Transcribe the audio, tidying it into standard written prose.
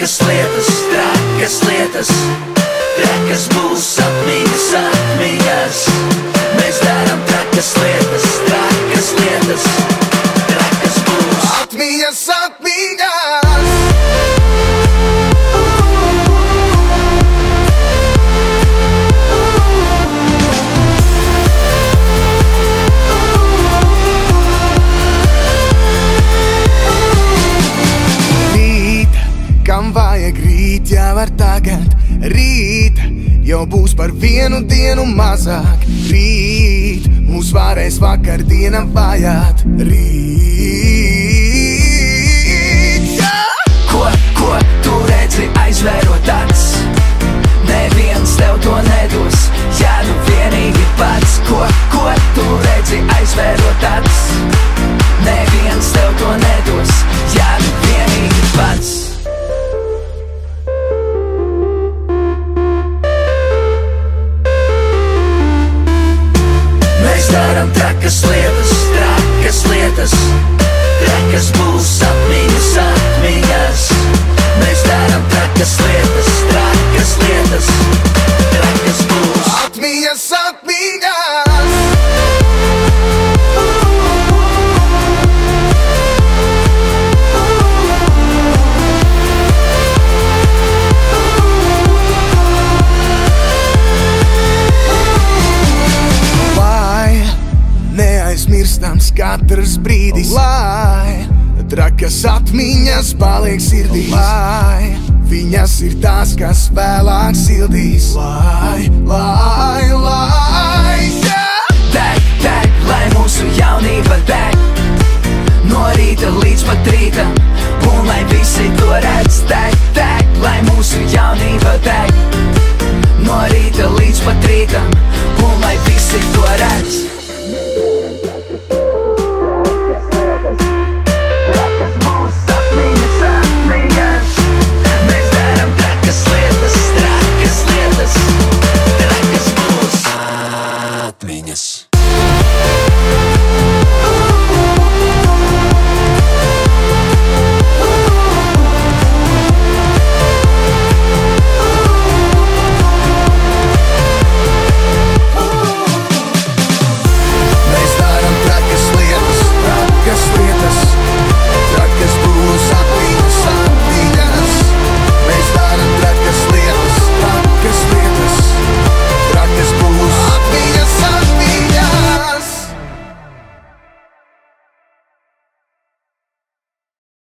trakas lietas, trakas būs atmiņas, atmiņas. Mēs darām trakas lietas, trakas būs atmiņas, atmiņas. Kam vajag rīt, jau var tagad. Rīt jau būs par vienu dienu mazāk. Rīt mūs varēs vakardiena vajāt. Rīt, yeah! Ko tu redzi aizvērot acis? Neviens tev to nedos, ja nu vienīgi pats. Ko tu redzi aizvērot acis? Neviens tev to nedos, ja nu vienīgi pats. Mēs darām trakas lietas, trakas būs atmiņas, atmiņas. Mēs darām trakas lietas, trakas būs atmiņas, atmiņas. Neaizmirstams katrs brīdis, lai trakas atmiņas paliek sirdīs, lai viņas ir tās, kas vēlāk sildīs. Lai, yeah! Deg, lai mūsu jaunība deg, no rīta līdz pat rītam, un lai visi to redz. Deg, lai mūsu jaunība deg, no rīta līdz pat rītam, un lai visi to redz.